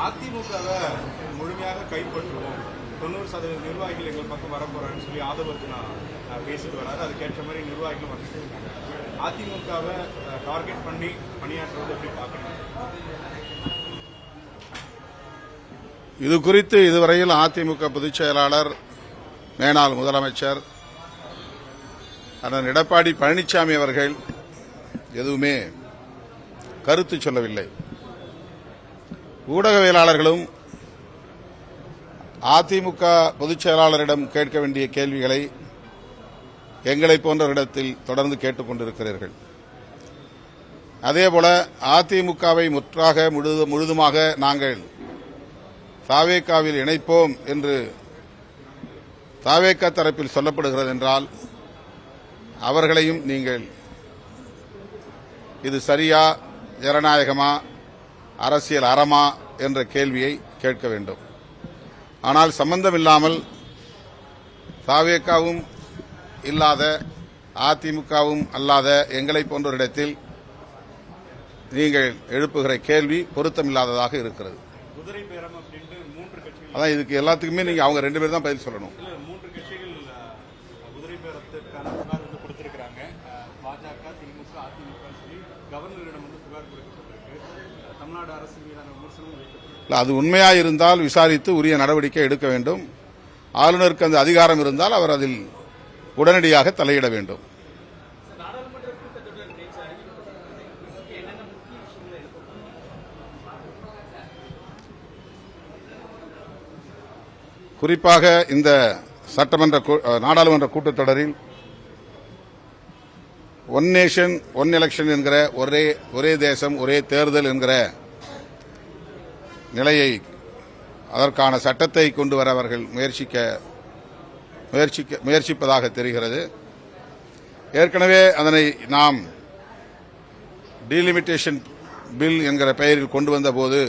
அதிமுகவை முழுமையாக கைப்பற்றுவோம், 90% நிர்வாகிகள் எங்கள் பக்கம் வரப்போறான்னு சொல்லி ஆதவர்ஜுனா பேசிட்டு வராரு. அதுக்கேற்ற மாதிரி நிர்வாகிகளும் வந்துட்டு இருக்காங்க. அதிமுகவை டார்கெட் பண்ணி பணியாற்றுவது எப்படி பார்க்கணும்? இது குறித்து இதுவரையில் அதிமுக பொதுச் செயலாளர், மேனாள் முதலமைச்சர் அண்ணன் எடப்பாடி பழனிசாமி அவர்கள் எதுவுமே கருத்து சொல்லவில்லை. ஊடகவியலாளர்களும் அதிமுக பொதுச் செயலாளரிடம் கேட்க வேண்டிய கேள்விகளை எங்களை போன்றவரிடத்தில் தொடர்ந்து கேட்டுக் கொண்டிருக்கிறீர்கள். அதேபோல அதிமுகவை முற்றாக முழுதுமாக நாங்கள் தாவேகாவில் இணைப்போம் என்று தாவேகா தரப்பில் சொல்லப்படுகிறது என்றால் அவர்களையும் நீங்கள் இது சரியா, ஜனநாயகமா, அரசியல் அறமா என்ற கேள்வியை கேட்க வேண்டும். ஆனால் சம்பந்தமில்லாமல் தாவேகாவும் இல்லாத அதிமுகவும் அல்லாத எங்களை போன்றவரிடத்தில் நீங்கள் எழுப்புகிற கேள்வி பொருத்தமில்லாததாக இருக்கிறது. அதான் இதுக்கு எல்லாத்துக்குமே நீங்க அவங்க 2 பேர் தான் பதில் சொல்லணும். 3 கட்சிகள் குதிரை பேரத்திற்கான புகார் கொடுத்திருக்கிறாங்க. பாஜக, திமுக, அதிமுக சொல்லி கவர்னரிடம் புகார் கொடுக்கப்பட்டிருக்கு. தமிழ்நாடு அரசு மீதான விமர்சனம் வைக்கப்பட்டிருக்கு. அது உண்மையாக இருந்தால் விசாரித்து உரிய நடவடிக்கை எடுக்க வேண்டும். ஆளுநருக்கு அந்த அதிகாரம் இருந்தால் அவர் அதில் உடனடியாக தலையிட வேண்டும். குறிப்பாக இந்த நாடாளுமன்ற கூட்டத்தொடரில் ஒன் நேஷன் ஒன் எலெக்ஷன் என்கிற ஒரே தேசம் ஒரே தேர்தல் என்கிற நிலையை, அதற்கான சட்டத்தை கொண்டு வர அவர்கள் முயற்சிப்பதாக தெரிகிறது. ஏற்கனவே அதனை நாம் டீலிமிட்டேஷன் பில் என்கிற பெயரில் கொண்டு வந்தபோது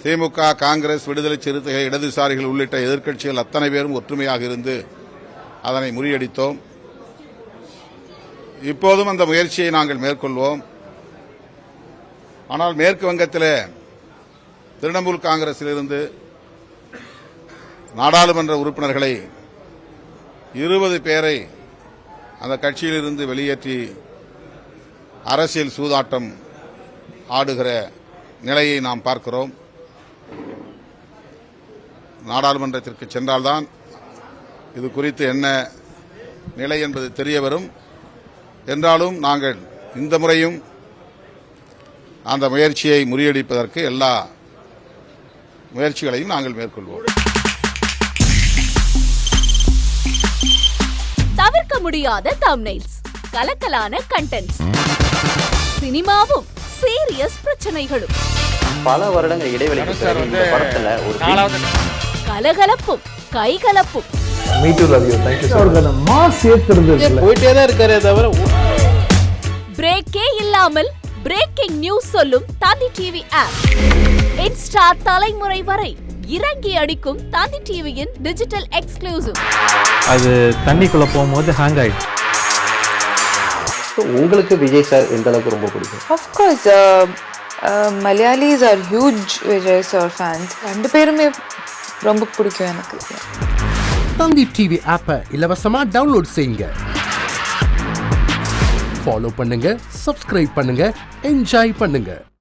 திமுக, காங்கிரஸ், விடுதலை சிறுத்தைகள், இடதுசாரிகள் உள்ளிட்ட எதிர்க்கட்சிகள் அத்தனை பேரும் ஒற்றுமையாக இருந்து அதனை முறியடித்தோம். இப்போதும் அந்த முயற்சியை நாங்கள் மேற்கொள்வோம். ஆனால் மேற்கு வங்கத்தில் திரிணாமுல் காங்கிரசிலிருந்து நாடாளுமன்ற உறுப்பினர்களை 20 பேரை அந்த கட்சியிலிருந்து வெளியேற்றி அரசியல் சூதாட்டம் ஆடுகிற நிலையை நாம் பார்க்கிறோம். நாடாளுமன்றத்திற்கு சென்றால்தான் இது குறித்து என்ன நிலை என்பது தெரிய வரும். என்றாலும் நாங்கள் இந்த முறையும் அந்த முயற்சியை முறியடிப்பதற்கு எல்லா முயற்சிகளையும் நாங்கள் மேற்கொள்வோம். தவிர்க்க முடியாத தம்ப்நெயில்ஸ், கலக்கலான கண்டென்ட்ஸ், சினிமாவும் சீரியஸ் பிரச்சனைகளும், பல வருடங்கள் இடைவெளிக்கு பிறகு இந்த படத்துல ஒரு கலகலப்பும் கைகலப்பும், பிரேக்கே இல்லாமல் பிரேக்கிங் நியூஸ் சொல்லும் தந்தி டிவி ஆப். இன்ஸ்டா தலைமுறை வரை இறங்கி அடிக்கும் தந்தி டிவியின் டிஜிட்டல் எக்ஸ்க்ளூசிவ். அது தண்ணிக்குள்ள போகும்போது ஹேங் ஆயிடுச்சு. உங்களுக்கு விஜய் சார் எந்த அளவுக்கு ரொம்ப பிடிக்கும்? Of course, Malayalis are huge Vijay sir fans. 2 பேருமே ரொம்ப பிடிக்கும் எனக்கு. தந்தி டிவி ஆப்பை இலவசமா டவுன்லோட் செய்யுங்க. ஃபாலோ பண்ணுங்க, சப்ஸ்கிரைப் பண்ணுங்க, என்ஜாய் பண்ணுங்க.